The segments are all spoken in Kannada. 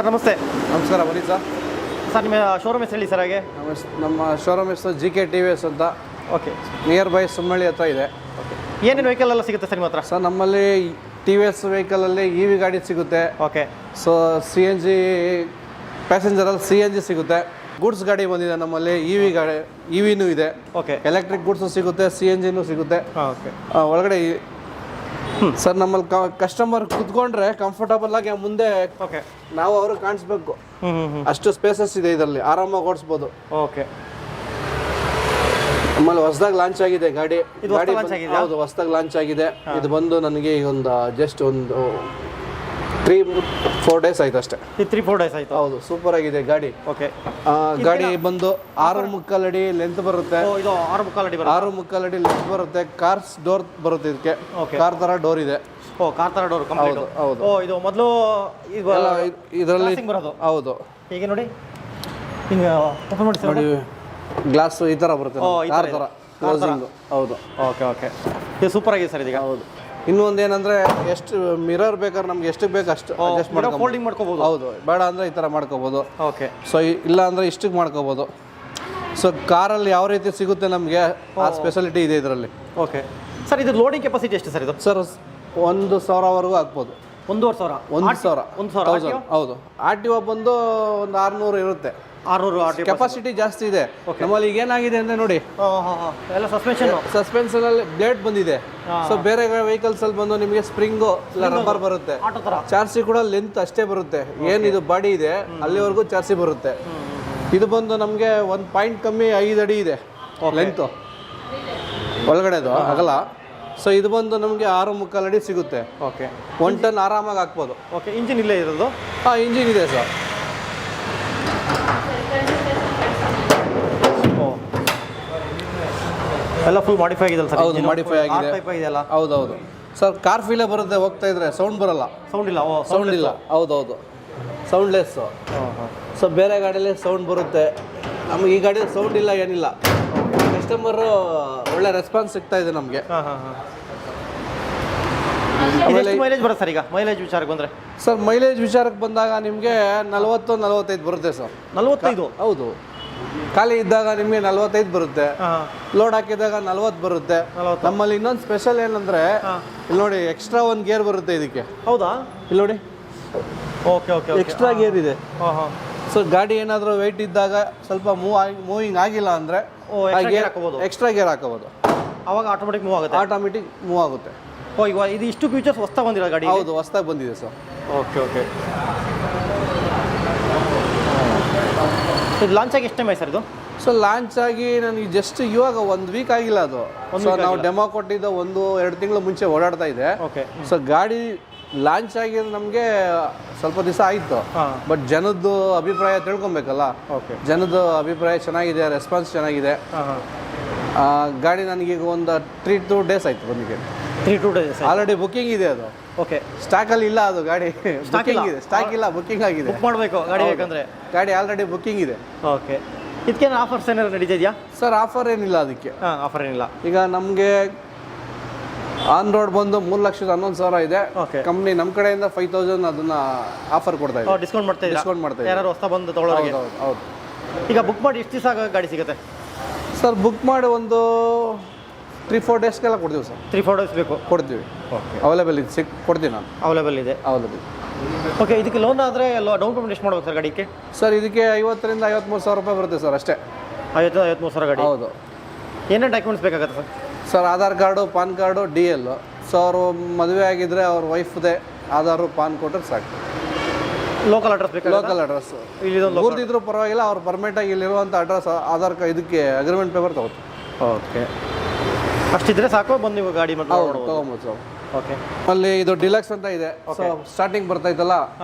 ಸರ್ ನಮಸ್ತೆ. ನಮಸ್ಕಾರ, ಬನ್ನಿ ಸರ್. ಸರ್ ನಿಮ್ಮ ಶೋರೂಮ್ ಹೆಸರು ಹೇಳಿ ಸರ್. ಹಾಗೆ ನಮ್ಮ ಶೋರೂಮ್ ಹೆಸರು GK TVS ಅಂತ. ಓಕೆ. ನಿಯರ್ ಬೈ ಸುಮ್ಮಳ್ಳಿ ಹತ್ರ ಇದೆ. ಓಕೆ. ಏನೇನು ವೆಹಿಕಲ್ ಎಲ್ಲ ಸಿಗುತ್ತೆ ಸರ್ ನಿಮ್ಮ ಹತ್ರ? ಸರ್ ನಮ್ಮಲ್ಲಿ TVS ವೆಹಿಕಲಲ್ಲಿ EV ಗಾಡಿ ಸಿಗುತ್ತೆ. ಓಕೆ. ಸೊ CNG ಪ್ಯಾಸೆಂಜರಲ್ಲಿ CNG ಸಿಗುತ್ತೆ. ಗೂಡ್ಸ್ ಗಾಡಿ ಬಂದಿದೆ ನಮ್ಮಲ್ಲಿ, EV ಗಾಡಿ EVನೂ ಇದೆ. ಓಕೆ. ಎಲೆಕ್ಟ್ರಿಕ್ ಗೂಡ್ಸು ಸಿಗುತ್ತೆ, CNGನೂ ಸಿಗುತ್ತೆ. ಓಕೆ. ಒಳಗಡೆ ಸರ್ ನಮ್ಮಲ್ಲಿ ಕಸ್ಟಮರ್ ಕುತ್ಕೊಂಡ್ರೆ ಕಂಫರ್ಟಬಲ್ ಆಗಿ ಮುಂದೆ ಓಕೆ ನಾವು ಅವ್ರಿಗೆ ಕಾಣಿಸ್ಬೇಕು, ಅಷ್ಟು ಸ್ಪೇಸಸ್ ಇದೆ ಇದರಲ್ಲಿ, ಆರಾಮಾಗಿ ಓಡಿಸ್ಬೋದು. ಓಕೆ. ನಮ್ಮಲ್ಲಿ ಹೊಸದಾಗಿ ಲಾಂಚ್ ಆಗಿದೆ ಗಾಡಿ. ಹೌದು, ಹೊಸದಾಗಿ ಲಾಂಚ್ ಆಗಿದೆ. ಇದು ಬಂದು ನನಗೆ ಒಂದು ಜಸ್ಟ್ ಒಂದು 3-4 ಡೇಸ್ ಆಯ್ತು ಅಷ್ಟೇ. 3-4 ಡೇಸ್ ಆಯ್ತು. ಹೌದು, ಸೂಪರ್ ಆಗಿದೆ ಗಾಡಿ. ಓಕೆ. ಗಾಡಿ ಬಂದು 6.75 ಅಡಿ ಲೆಂತ್ ಬರುತ್ತೆ. ಇದು 6.75 ಅಡಿ ಬರುತ್ತೆ. 6.75 ಅಡಿ ಲೆಂತ್ ಬರುತ್ತೆ. ಕಾರ್ಸ್ ಡೋರ್ ಬರುತ್ತೆ ಇದಕ್ಕೆ. ಕಾರ್ ತರ ಡೋರ್ ಇದೆ. ಓ, ಕಾರ್ ತರ ಡೋರ್ ಕಂಪ್ಲೀಟ್. ಹೌದು. ಓ, ಇದು ಮೊದಲು ಇದರಲ್ಲಿ ಬರೋದು. ಹೌದು. ಹೀಗೆ ನೋಡಿ, ಹಿಂಗೆ ಓಪನ್ ಮಾಡಿ ಸರ್. ಗ್ಲಾಸ್ ಈ ತರ ಬರುತ್ತೆ, ಕಾರ್ ತರ ಕ್ಲೋಸಿಂಗ್. ಹೌದು. Okay okay. ಇದು ಸೂಪರ್ ಆಗಿದೆ ಸರ್ ಇದೀಗ. ಹೌದು. ಇನ್ನೊಂದು ಏನಂದ್ರೆ, ಎಷ್ಟು ಮಿರರ್ ಬೇಕಾದ್ರೆ ನಮ್ಗೆ ಎಷ್ಟು ಬೇಕು ಅಷ್ಟು ಅಡ್ಜಸ್ಟ್ ಮಾಡ್ಕೊಂಡು ಫೋಲ್ಡಿಂಗ್ ಮಾಡ್ಕೋಬಹುದು. ಹೌದು, ಬೇಡ ಅಂದ್ರೆ ಈ ತರ ಮಾಡ್ಕೋಬಹುದು. ಓಕೆ. ಸೊ ಇಲ್ಲ ಅಂದ್ರೆ ಇಷ್ಟಕ್ಕೆ ಮಾಡ್ಕೋಬಹುದು. ಸೊ ಕಾರಲ್ಲಿ ಯಾವ ರೀತಿ ಸಿಗುತ್ತೆ ನಮಗೆ ಆ ಸ್ಪೆಷಾಲಿಟಿ ಇದೆ ಇದರಲ್ಲಿ. Okay sir. ಇದು ಲೋಡಿಂಗ್ ಕೆಪಾಸಿಟಿ ಎಷ್ಟು ಸರ್ ಇದು? ಸರ್ 1,000ವರೆಗೂ ಆಗ್ಬೋದು. 1,500. 1,000. ಹೌದು. RTO ಬಂದು ಒಂದು 600 ಇರುತ್ತೆ. 600 ಕೆಪಾಸಿಟಿ ಜಾಸ್ತಿ ಇದೆ ನಮ್ಮಲ್ಲಿ. ಈಗ ಏನಾಗಿದೆ ಅಂದ್ರೆ ನೋಡಿ, ಎಲ್ಲ ಸಸ್ಪೆನ್ಷನ್ ಅಲ್ಲಿ ಬ್ಲೇಡ್ ಬಂದಿದೆ. ಸೊ ಬೇರೆ ವೆಹಿಕಲ್ಸ್ ಅಲ್ಲಿ ಬಂದು ನಿಮಗೆ ಸ್ಪ್ರಿಂಗು ಇಲ್ಲ ರಬ್ಬರ್ ಬರುತ್ತೆ. ಚಾರ್ಸಿ ಕೂಡ ಲೆಂತ್ ಅಷ್ಟೇ ಬರುತ್ತೆ. ಏನಿದು ಬಾಡಿ ಇದೆ ಅಲ್ಲಿವರೆಗೂ ಚಾರ್ಸಿ ಬರುತ್ತೆ. ಇದು ಬಂದು ನಮಗೆ 1 ಪಾಯಿಂಟ್ ಕಮ್ಮಿ 5 ಅಡಿ ಇದೆ ಲೆಂತ್ ಒಳಗಡೆದು ಅಗಲ. ಸೊ ಇದು ಬಂದು ನಮಗೆ 6.75 ಅಡಿ ಸಿಗುತ್ತೆ. ಓಕೆ. 1 ಟನ್ ಆರಾಮಾಗಿ ಹಾಕ್ಬೋದು. ಓಕೆ. ಇಂಜಿನ್ ಇಲ್ಲೇ ಇರೋದು? ಇಂಜಿನ್ ಇದೆ ಸರ್. ಎಲ್ಲ ಫುಲ್ ಮಾಡಿಫೈ ಆಗಿದೆ ಸರ್. ಹೌದು, ಮಾಡಿಫೈ ಆಗಿದೆ. ಹೌದೌದು ಸರ್. ಕಾರ್ ಫೀಲೇ ಬರುತ್ತೆ ಹೋಗ್ತಾ ಇದ್ರೆ, ಸೌಂಡ್ ಬರಲ್ಲ. ಸೌಂಡ್ ಇಲ್ಲ. ಸೌಂಡ್ ಇಲ್ಲ. ಹೌದೌದು, ಸೌಂಡ್ಲೆಸ್. ಸೊ ಬೇರೆ ಗಾಡಿಯಲ್ಲಿ ಸೌಂಡ್ ಬರುತ್ತೆ, ನಮ್ಗೆ ಈ ಗಾಡಿಯಲ್ಲಿ ಸೌಂಡ್ ಇಲ್ಲ, ಏನಿಲ್ಲ. ಕಸ್ಟಮರು ಒಳ್ಳೆ ರೆಸ್ಪಾನ್ಸ್ ಸಿಗ್ತಾ ಇದೆ ನಮಗೆ. ಮೈಲೇಜ್ ಬರುತ್ತೆ ಸರ್? ಈಗ ಮೈಲೇಜ್ ವಿಚಾರಕ್ಕೆ ಬಂದರೆ ಸರ್, ಮೈಲೇಜ್ ವಿಚಾರಕ್ಕೆ ಬಂದಾಗ ನಿಮಗೆ 40-45 ಬರುತ್ತೆ ಸರ್. 45? ಹೌದು. ಖಾಲಿ ಇದ್ದಾಗ ನಿಮಗೆ 45 ಬರುತ್ತೆ. ಲೋಡ್ ಹಾಕಿದಾಗ 40 ಬರುತ್ತೆ. ನಮ್ಮಲ್ಲಿ ಇನ್ನೊಂದು ಸ್ಪೆಷಲ್ ಏನಂದ್ರೆ, ಇಲ್ಲಿ ನೋಡಿ, ಎಕ್ಸ್ಟ್ರಾ ಒಂದು ಗೇರ್ ಬರುತ್ತೆ ಇದಕ್ಕೆ. ಹೌದಾ? ಇಲ್ಲಿ ನೋಡಿ. Okay okay. ಎಕ್ಸ್ಟ್ರಾ ಗೇರ್ ಇದೆ. ಸೊ ಗಾಡಿ ಏನಾದರೂ ವೆಯ್ಟ್ ಇದ್ದಾಗ ಸ್ವಲ್ಪ ಮೂವಿಂಗ್ ಆಗಿಲ್ಲ ಅಂದ್ರೆ ಎಕ್ಸ್ಟ್ರಾ ಗೇರ್ ಹಾಕೋಬಹುದು. ಅವಾಗ ಆಟೋಮೆಟಿಕ್ ಮೂವ್ ಆಗುತ್ತೆ. ಓ, ಈಗ ಇದು ಇಷ್ಟು ಫೀಚರ್ಸ್ ಹೊಸದಾಗಿ ಬಂದಿರೋ ಗಾಡಿ? ಹೌದು, ಹೊಸದಾಗಿ ಬಂದಿದೆ ಸರ್. Okay okay. ಇದು ಲಾಂಚ್ ಆಗಿ ಎಷ್ಟು ಟೈಮ್ ಆಯ್ತು ಸರ್ ಇದು? ಸೊ ಲಾಂಚ್ ಆಗಿ ನನಗೆ ಜಸ್ಟ್ ಇವಾಗ 1 ವೀಕ್ ಆಗಿಲ್ಲ ಅದು. ಸೊ ನಾವು ಡೆಮೋ ಕೊಟ್ಟಿದ್ದು 1-2 ತಿಂಗಳು ಮುಂಚೆ ಓಡಾಡ್ತಾ ಇದೆ. ಓಕೆ. ಸೊ ಗಾಡಿ ಲಾಂಚ್ ಆಗಿ ನಮಗೆ ಸ್ವಲ್ಪ ದಿವಸ ಆಯಿತು. ಬಟ್ ಜನದ್ದು ಅಭಿಪ್ರಾಯ ತಿಳ್ಕೊಬೇಕಲ್ಲ. ಓಕೆ. ಜನದ ಅಭಿಪ್ರಾಯ ಚೆನ್ನಾಗಿದೆ, ರೆಸ್ಪಾನ್ಸ್ ಚೆನ್ನಾಗಿದೆ. ಗಾಡಿ ನನಗೀಗ ಒಂದು 3-2 ಡೇಸ್ ಆಯಿತು ಬಂದಿಗೆ. 3-2 ಡೇಸ್ ಆಲ್ರೆಡಿ ಬುಕ್ಕಿಂಗ್ ಇದೆ ಅದು. ಓಕೆ. ಸ್ಟಾಕಲ್ಲಿ ಇಲ್ಲ ಅದು ಗಾಡಿ. ಬುಕ್ಕಿಂಗ್ ಇದೆ, ಸ್ಟಾಕ್ ಇಲ್ಲ, ಬುಕ್ಕಿಂಗ್ ಆಗಿದೆ. ಬುಕ್ ಮಾಡಬೇಕು ಗಾಡಿ ಬೇಕಂದ್ರೆ. ಗಾಡಿ ಆಲ್ರೆಡಿ ಬುಕ್ಕಿಂಗ್ ಇದೆ. ಓಕೆ. ಇದಕ್ಕೇನು ಆಫರ್ಸ್ ಏನಾದ್ರು ನಡೀತಿದೆಯಾ ಸರ್? ಆಫರ್ ಏನಿಲ್ಲ ಅದಕ್ಕೆ. ಆಫರ್ ಏನಿಲ್ಲ. ಈಗ ನಮಗೆ ಆನ್ ರೋಡ್ ಬಂದು 3,11,000 ಇದೆ. ಕಂಪ್ನಿ ನಮ್ಮ ಕಡೆಯಿಂದ 5,000 ಅದನ್ನ ಆಫರ್ ಕೊಡ್ತಾ ಇದೆ. ಡಿಸ್ಕೌಂಟ್ ಮಾಡ್ತಾ ಇದೆ ಯಾರು ಹೊಸ ಬಂದು ತಗೊಳ್ಳೋರಿಗೆ? ಹೌದು. ಈಗ ಬುಕ್ ಮಾಡಿ ಎಷ್ಟು ದಿವಸ ಗಾಡಿ ಸಿಗುತ್ತೆ ಸರ್? ಬುಕ್ ಮಾಡಿ ಒಂದು 3-4 ಡೇಸ್ಗೆಲ್ಲ ಕೊಡ್ತೀವಿ ಸರ್. 3-4 ಡೇಸ್ ಬೇಕು? ಕೊಡ್ತೀವಿ. ಓಕೆ. ಅವೈಲೇಬಲ್ ಇದೆ, ಕೊಡ್ತೀವಿ ನಾನು. ಅವೈಲೇಬಲ್ ಇದೆ. ಓಕೆ. ಇದಕ್ಕೆ ಲೋನ್ ಆದರೆ ಡೌನ್ ಪೇಮೆಂಟ್ ಎಷ್ಟು ಮಾಡ್ಬೇಕು ಸರ್ ಗಾಡಿಗೆ? ಸರ್ ಇದಕ್ಕೆ 50,000-53,000 ರೂಪಾಯಿ ಬರುತ್ತೆ ಸರ್, ಅಷ್ಟೇ. 53,000 ಗಾಡಿ? ಹೌದು. ಏನೇನು ಡಾಕ್ಯುಮೆಂಟ್ಸ್ ಬೇಕಾಗುತ್ತೆ sir? Sir Aadhaar card, PAN card, DL. So ಅವರು ಮದುವೆ ಆಗಿದ್ರೆ ಅವ್ರ ವೈಫ್ದೇ ಆಧಾರು, ಪಾನ್ ಕೊಟ್ಟರೆ ಸಾಕು. ಲೋಕಲ್ ಅಡ್ರೆಸ್ ಬೇಕಾ? ಲೋಕಲ್ ಅಡ್ರೆಸ್ ಊರ್ದಿದ್ರು ಪರವಾಗಿಲ್ಲ, ಅವ್ರು ಪರ್ಮನೆಂಟ್ ಆಗಿ ಇಲ್ಲಿರುವಂಥ ಅಡ್ರೆಸ್, ಆಧಾರ್ ಕಾರ್ಡ್, ಇದಕ್ಕೆ ಅಗ್ರಿಮೆಂಟ್ ಪೇಪರ್ ತಗೋತೀವಿ. ಓಕೆ. ಅಷ್ಟಿದ್ರೆ ಸಾಕು, ಬಂದು ನೀವು ಗಾಡಿ ತಗೊಂಬೋದು ಸರ್. ಓಕೆ. ಅಲ್ಲಿ ಇದು ಡಿಲಕ್ಸ್ ಅಂತ ಇದೆ. ಸೊ ಸ್ಟಾರ್ಟಿಂಗ್ ಬರ್ತೈತಲ್ಲ,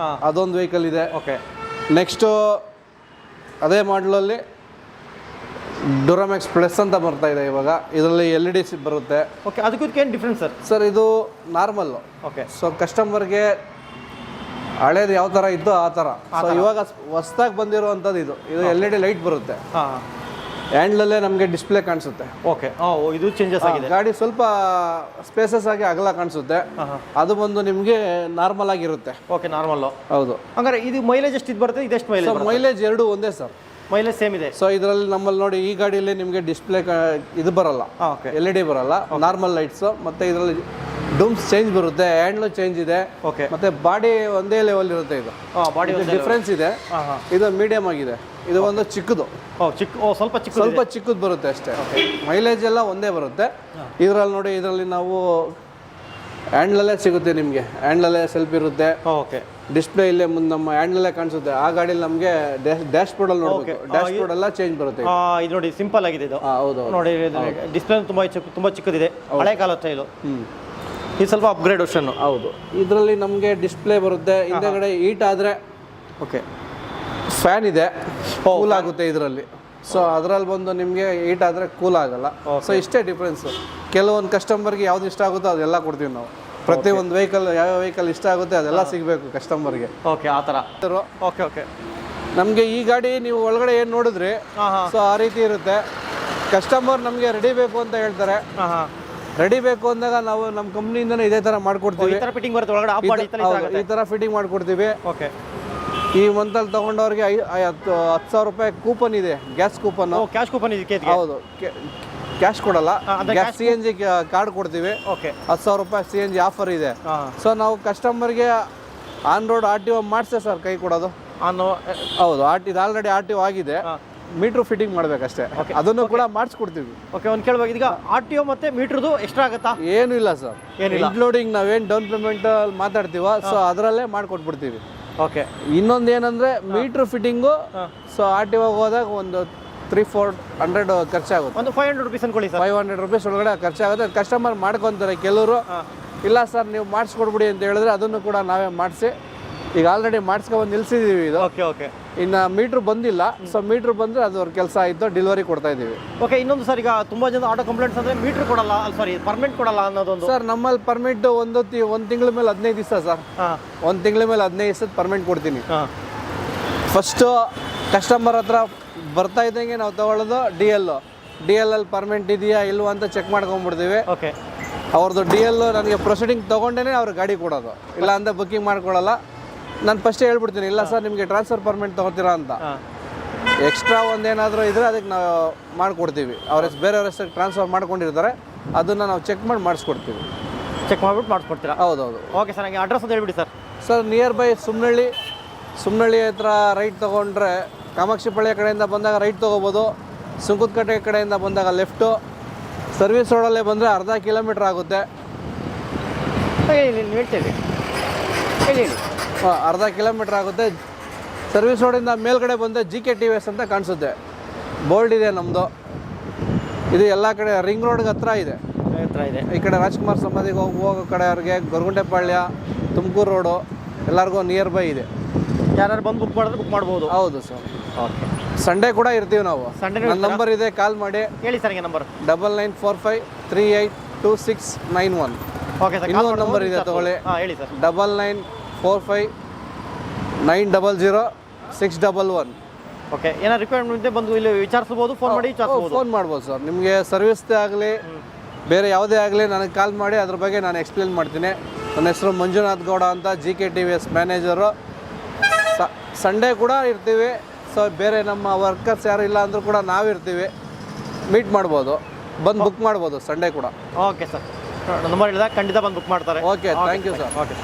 ಅದೊಂದು ವೆಹಿಕಲ್ ಇದೆ. ಓಕೆ. ನೆಕ್ಸ್ಟು ಅದೇ ಮಾಡಲಲ್ಲಿ ಡ್ಯೂರಾಮ್ಯಾಕ್ಸ್ ಪ್ಲಸ್ ಅಂತ ಬರ್ತಾ ಇದೆ ಇವಾಗ. ಇದರಲ್ಲಿ LED ಬರುತ್ತೆ. ಓಕೆ. ಅದಕ್ಕೆ ಏನು ಡಿಫ್ರೆನ್ಸ್ ಸರ್? ಸರ್ ಇದು ನಾರ್ಮಲ್ಲು. ಓಕೆ. ಸೊ ಕಸ್ಟಮರ್ಗೆ ಹಳೇದು ಯಾವ ಥರ ಇತ್ತು ಆ ಥರ. ಸೊ ಇವಾಗ ಹೊಸದಾಗಿ ಬಂದಿರುವಂಥದ್ದು ಇದು LED ಲೈಟ್ ಬರುತ್ತೆ. ಹ್ಯಾಂಡ್ಲಲ್ಲೇ ನಮಗೆ ಡಿಸ್ಪ್ಲೇ ಕಾಣಿಸುತ್ತೆ. ಓಕೆ, ಇದು ಚೇಂಜಸ್ ಆಗಿದೆ. ಗಾಡಿ ಸ್ವಲ್ಪ ಸ್ಪೇಸಸ್ ಆಗಿ ಅಗಲ ಕಾಣಿಸುತ್ತೆ. ಅದು ಬಂದು ನಿಮಗೆ ನಾರ್ಮಲ್ ಆಗಿರುತ್ತೆ. Okay, normal. ಹೌದು. ಹಂಗಾರೆ ಇದು ಮೈಲೇಜ್ ಎಷ್ಟು ಬರುತ್ತೆ? ಇದೆಷ್ಟು ಮೈಲೇಜ್? ಮೈಲೇಜ್ ಎರಡು ಒಂದೇ ಸರ್. ಮೈಲೇಜ್ ಸೇಮ್ ಇದೆ. ಸೊ ಇದರಲ್ಲಿ ನಮ್ಮಲ್ಲಿ ನೋಡಿ, ಈ ಗಾಡಿಯಲ್ಲಿ ನಿಮಗೆ ಡಿಸ್ಪ್ಲೇ ಇದು ಬರಲ್ಲ, LED ಬರಲ್ಲ, ನಾರ್ಮಲ್ ಲೈಟ್ಸ್. ಮತ್ತೆ ಇದರಲ್ಲಿ ಡೂಮ್ಸ್ ಚೇಂಜ್ ಬರುತ್ತೆ, ಹ್ಯಾಂಡ್ಲು ಚೇಂಜ್ ಇದೆ. ಓಕೆ. ಮತ್ತೆ ಬಾಡಿ ಒಂದೇ ಲೆವೆಲ್ ಇರುತ್ತೆ. ಇದು ಬಾಡಿ ಡಿಫ್ರೆನ್ಸ್ ಇದೆ. ಇದು ಮೀಡಿಯಂ ಆಗಿದೆ, ಇದು ಒಂದು ಚಿಕ್ಕದು. ಸ್ವಲ್ಪ ಚಿಕ್ಕದು ಬರುತ್ತೆ ಅಷ್ಟೇ. ಮೈಲೇಜ್ ಎಲ್ಲ ಒಂದೇ ಬರುತ್ತೆ. ಇದರಲ್ಲಿ ನೋಡಿ, ಇದರಲ್ಲಿ ನಾವು ಹ್ಯಾಂಡ್ಲಲ್ಲೇ ಸಿಗುತ್ತೆ ನಿಮಗೆ. ಹ್ಯಾಂಡ್ಲಲ್ಲೇ ಸೆಲ್ಫ್ ಇರುತ್ತೆ. ಓಕೆ. ಡಿಸ್ಪ್ಲೇ ಇಲ್ಲೇ ಮುಂದೆ ನಮ್ಮ ಹ್ಯಾಂಡ್ಲಲ್ಲೇ ಕಾಣಿಸುತ್ತೆ. ಆ ಗಾಡಿಯಲ್ಲಿ ನಮಗೆ ಡ್ಯಾಶ್ ಬೋರ್ಡ್ ಅಲ್ಲಿ ನೋಡಬೇಕು. ಡ್ಯಾಶ್ ಬೋರ್ಡ್ ಎಲ್ಲ ಚೇಂಜ್ ಬರುತ್ತೆ. ಇದು ನೋಡಿ, ಸಿಂಪಲ್ ಆಗಿದೆ ಇದು. ಹೌದು ನೋಡಿ, ಡಿಸ್ಪ್ಲೇ ತುಂಬಾ ಚಿಕ್ಕದಿದೆ, ಹಳೆ ಕಾಲ ಸ್ಟೈಲು. ಇದು ಸ್ವಲ್ಪ ಅಪ್ಗ್ರೇಡ್ ವರ್ಷನ್. ಹೌದು. ಇದರಲ್ಲಿ ನಮಗೆ ಡಿಸ್ಪ್ಲೇ ಬರುತ್ತೆ. ಹಿಂದೆಗಡೆ ಹೀಟ್ ಆದರೆ ಓಕೆ ಫ್ಯಾನ್ ಇದೆ, ಕೂಲ್ ಆಗುತ್ತೆ ಇದರಲ್ಲಿ. ಸೊ ಅದರಲ್ಲಿ ಬಂದು ನಿಮಗೆ ಹೀಟ್ ಆದರೆ ಕೂಲ್ ಆಗಲ್ಲ. ಸೊ ಇಷ್ಟೇ ಡಿಫ್ರೆನ್ಸು. ಕೆಲವೊಂದು ಕಸ್ಟಮರ್ಗೆ ಯಾವ್ದು ಇಷ್ಟ ಆಗುತ್ತೋ ಅದೆಲ್ಲ ಕೊಡ್ತೀವಿ ನಾವು. ಪ್ರತಿಯೊಂದು ವೆಹಿಕಲ್, ಯಾವ ವೆಹಿಕಲ್ ಇಷ್ಟ ಆಗುತ್ತೆ ಅದೆಲ್ಲ ಸಿಗಬೇಕು ಕಸ್ಟಮರ್ಗೆ. ಓಕೆ, ಆ ಥರ. Okay okay. ನಮಗೆ ಈ ಗಾಡಿ ನೀವು ಒಳಗಡೆ ಏನು ನೋಡಿದ್ರಿ, ಸೊ ಆ ರೀತಿ ಇರುತ್ತೆ. ಕಸ್ಟಮರ್ ನಮಗೆ ರೆಡಿ ಬೇಕು ಅಂತ ಹೇಳ್ತಾರೆ. ರೆಡಿ ಬೇಕು ಅಂದಾಗ ನಾವು ನಮ್ಮ ಕಂಪ್ನಿಯಿಂದನೇ ಇದೇ ಥರ ಮಾಡ್ಕೊಡ್ತೀವಿ. ಈ ಥರ ಫಿಟ್ಟಿಂಗ್ ಬರುತ್ತೆ ಒಳಗಡೆ, ಈ ಥರ ಫಿಟ್ಟಿಂಗ್ ಮಾಡ್ಕೊಡ್ತೀವಿ. ಓಕೆ. ಈ ಮಂತಲ್ಲಿ ತಗೊಂಡವ್ರಿಗೆ 10,000 ರೂಪಾಯಿ ಕೂಪನ್ ಇದೆ, ಗ್ಯಾಸ್ ಕೂಪನ್. ಕ್ಯಾಶ್ ಕೂಪನ್ ಇದೆ. ಹೌದು, ಕ್ಯಾಶ್ ಕೊಡಲ್ಲ, ಗ್ಯಾಸ್ CNG ಕಾರ್ಡ್ ಕೊಡ್ತೀವಿ. ಓಕೆ. 10,000 ರೂಪಾಯಿ CNG ಆಫರ್ ಇದೆ. ಸೊ ನಾವು ಕಸ್ಟಮರ್ಗೆ ಆನ್ ರೋಡ್ RTO ಮಾಡಿಸೇ ಸರ್ ಕೈ ಕೊಡೋದು. ಹೌದು, ಇದು ಆಲ್ರೆಡಿ RTO ಆಗಿದೆ. ಮೀಟ್ರ್ ಫಿಟ್ಟಿಂಗ್ ಮಾಡ್ಬೇಕಷ್ಟೇ, ಅದನ್ನು ಕೂಡ ಮಾಡಿಸ್ಕೊಡ್ತೀವಿ. ಓಕೆ, ಒಂದು ಕೇಳ್ಬೇಕು, ಈಗ RTO ಮತ್ತೆ ಮೀಟ್ರದು ಎಕ್ಸ್ಟ್ರಾ ಆಗುತ್ತಾ? ಏನೂ ಇಲ್ಲ ಸರ್, ಇನ್ಕ್ಲೂಡಿಂಗ್ ನಾವೇನು ಡೌನ್ ಪೇಮೆಂಟ್ ಮಾತಾಡ್ತೀವ, ಸೊ ಅದರಲ್ಲೇ ಮಾಡ್ಕೊಟ್ಬಿಡ್ತೀವಿ. ಓಕೆ. ಇನ್ನೊಂದು ಏನಂದ್ರೆ ಮೀಟ್ರ್ ಫಿಟ್ಟಿಂಗು, ಸೊ RTO ಹೋದಾಗ ಒಂದು 300-400 ಖರ್ಚಾಗುತ್ತೆ. ಒಂದು 500 ರೂಪೀಸ್ ಅನ್ಕೊಳ್ಳಿ ಸರ್. 500 ರೂಪೀಸ್ ಒಳಗಡೆ ಖರ್ಚಾಗುತ್ತೆ. ಕಸ್ಟಮರ್ ಮಾಡ್ಕೊತಾರೆ. ಕೆಲವರು ಇಲ್ಲ ಸರ್ ನೀವು ಮಾಡಿಸ್ಕೊಡ್ಬಿಡಿ ಅಂತ ಹೇಳಿದ್ರೆ ಅದನ್ನು ಕೂಡ ನಾವೇ ಮಾಡಿಸಿ, ಈಗ ಆಲ್ರೆಡಿ ಮಾಡಿಸ್ಕೊಂಡು ನಿಲ್ಸಿದ್ದೀವಿ ಇದು. Okay okay. ಇನ್ನು ಮೀಟ್ರ್ ಬಂದಿಲ್ಲ. ಸೊ ಮೀಟ್ರ್ ಬಂದರೆ ಅದು ಅವ್ರ ಕೆಲಸ ಆಯಿತು, ಡೆಲಿವರಿ ಕೊಡ್ತಾ ಇದ್ದೀವಿ. ಓಕೆ. ಇನ್ನೊಂದು ಸರ್, ಈಗ ತುಂಬ ಜನ ಆಟೋ ಕಂಪ್ಲೇಂಟ್ಸ್ ಅಂದರೆ ಮೀಟ್ರ್ ಕೊಡಲ್ಲ, ಸಾರಿ ಪರ್ಮಿಟ್ ಕೊಡಲ್ಲ ಅನ್ನೋದೊಂದು. ಸರ್ ನಮ್ಮಲ್ಲಿ ಪರ್ಮಿಟ್ ಒಂದು ತಿಂಗಳ ಮೇಲೆ 15 ದಿವಸ ಸರ್. ಒಂದು ತಿಂಗಳ ಮೇಲೆ 15 ದಿವಸದ ಪರ್ಮಿಟ್ ಕೊಡ್ತೀನಿ. ಫಸ್ಟು ಕಸ್ಟಮರ್ ಹತ್ರ ಬರ್ತಾ ಇದ್ದಂಗೆ ನಾವು ತಗೊಳ್ಳೋದು DL ಅಲ್ಲಿ ಪರ್ಮಿಟ್ ಇದೆಯಾ ಇಲ್ವಾ ಅಂತ ಚೆಕ್ ಮಾಡ್ಕೊಂಡ್ಬಿಡ್ತೀವಿ. ಓಕೆ. ಅವ್ರದ್ದು DL ನನಗೆ ಪ್ರೊಸೀಡಿಂಗ್ ತೊಗೊಂಡೇ ಅವ್ರು ಗಾಡಿ ಕೊಡೋದು, ಇಲ್ಲ ಅಂತ ಬುಕ್ಕಿಂಗ್ ಮಾಡ್ಕೊಳ್ಳಲ್ಲ. ನಾನು ಫಸ್ಟೇ ಹೇಳ್ಬಿಡ್ತೀನಿ, ಇಲ್ಲ ಸರ್ ನಿಮಗೆ ಟ್ರಾನ್ಸ್ಫರ್ ಪರ್ಮಿಟ್ ತೊಗೊತೀರಾ ಅಂತ. ಎಕ್ಸ್ಟ್ರಾ ಒಂದೇನಾದರೂ ಇದ್ದರೆ ಅದಕ್ಕೆ ನಾವು ಮಾಡಿಕೊಡ್ತೀವಿ. ಅವ್ರ ಬೇರೆಯವ್ರ ಹೆಸರು ಟ್ರಾನ್ಸ್ಫರ್ ಮಾಡ್ಕೊಂಡಿರ್ತಾರೆ, ಅದನ್ನು ನಾವು ಚೆಕ್ ಮಾಡಿ ಮಾಡಿಸ್ಕೊಡ್ತೀವಿ. ಚೆಕ್ ಮಾಡಿಬಿಟ್ಟು ಮಾಡಿಸ್ಕೊಡ್ತೀರಾ? ಹೌದೌದು. ಓಕೆ ಸರ್, ನನಗೆ ಅಡ್ರೆಸ್ ಅಂತ ಹೇಳ್ಬಿಡಿ sir. Sir near by Sumanahalli ಹತ್ರ ರೈಟ್ ತೊಗೊಂಡ್ರೆ, ಕಾಮಾಕ್ಷಿಪಾಳ್ಯ ಕಡೆಯಿಂದ ಬಂದಾಗ ರೈಟ್ ತೊಗೋಬೋದು. ಸುಂಕದಕಟ್ಟೆ ಕಡೆಯಿಂದ ಬಂದಾಗ ಲೆಫ್ಟು. ಸರ್ವಿಸ್ ರೋಡಲ್ಲೇ ಬಂದರೆ ಅರ್ಧ ಕಿಲೋಮೀಟ್ರ್ ಆಗುತ್ತೆ. ಹೇಳ್ತೇವೆ, ಹೇಳಿ. ಅರ್ಧ ಕಿಲೋಮೀಟ್ರ್ ಆಗುತ್ತೆ. ಸರ್ವಿಸ್ ರೋಡಿಂದ ಮೇಲ್ಗಡೆ ಬಂದರೆ GK TVS ಅಂತ ಕಾಣಿಸುತ್ತೆ, ಬೋರ್ಡ್ ಇದೆ ನಮ್ಮದು. ಇದು ಎಲ್ಲ ಕಡೆ ರಿಂಗ್ ರೋಡ್ಗೆ ಹತ್ರ ಇದೆ. ಈ ಕಡೆ ರಾಜ್ಕುಮಾರ್ ಸಮಾಧಿಗೆ ಹೋಗೋ ಕಡೆಯವ್ರಿಗೆ ಗೊರಗುಂಟೆಪಾಳ್ಯ, ತುಮಕೂರು ರೋಡು ಎಲ್ಲರಿಗೂ ನಿಯರ್ ಬೈ ಇದೆ. ಯಾರು ಬಂದು ಬುಕ್ ಮಾಡಿದ್ರೆ ಬುಕ್ ಮಾಡ್ಬೋದು. ಹೌದು ಸರ್. ಓಕೆ. ಸಂಡೇ ಕೂಡ ಇರ್ತೀವಿ ನಾವು. ಸಂಡೇ ನನ್ನ ನಂಬರ್ ಇದೆ, ಕಾಲ್ ಮಾಡಿ. ಹೇಳಿ ಸರ್, ಹಿಂಗೆ ನಂಬರ್ 9945382691. Okay sir. ಇನ್ನೊಂದು ನಂಬರ್ ಇದೆ ತಗೊಳ್ಳಿ. ಹೇಳಿ ಸರ್. 9945900611. ಓಕೆ. ಏನಾದ್ರು ರಿಕ್ವೈರ್ಮೆಂಟ್ ಬಂದು ಇಲ್ಲಿ ವಿಚಾರಿಸ್ಬೋದು, ಫೋನ್ ಮಾಡಿ ವಿಚಾರಿಸ್ಬೋದು. ಫೋನ್ ಮಾಡ್ಬೋದು ಸರ್. ನಿಮಗೆ ಸರ್ವಿಸ್ದೇ ಆಗಲಿ ಬೇರೆ ಯಾವುದೇ ಆಗಲಿ ನನಗೆ ಕಾಲ್ ಮಾಡಿ, ಅದ್ರ ಬಗ್ಗೆ ನಾನು ಎಕ್ಸ್ಪ್ಲೇನ್ ಮಾಡ್ತೀನಿ. ನನ್ನ ಹೆಸರು ಮಂಜುನಾಥ್ ಗೌಡ ಅಂತ, GK TVS ಮ್ಯಾನೇಜರು. ಸಂಡೇ ಕೂಡ ಇರ್ತೀವಿ. ಸೊ ಬೇರೆ ನಮ್ಮ ವರ್ಕರ್ಸ್ ಯಾರು ಇಲ್ಲ ಅಂದರೂ ಕೂಡ ನಾವಿರ್ತೀವಿ, ಮೀಟ್ ಮಾಡ್ಬೋದು, ಬಂದು ಬುಕ್ ಮಾಡ್ಬೋದು ಸಂಡೇ ಕೂಡ. ಓಕೆ ಸರ್, ನಂಬರ್ ಹೇಳಿದಾಗ ಖಂಡಿತ ಬಂದು ಬುಕ್ ಮಾಡ್ತಾರೆ. Okay, thank you sir. Okay.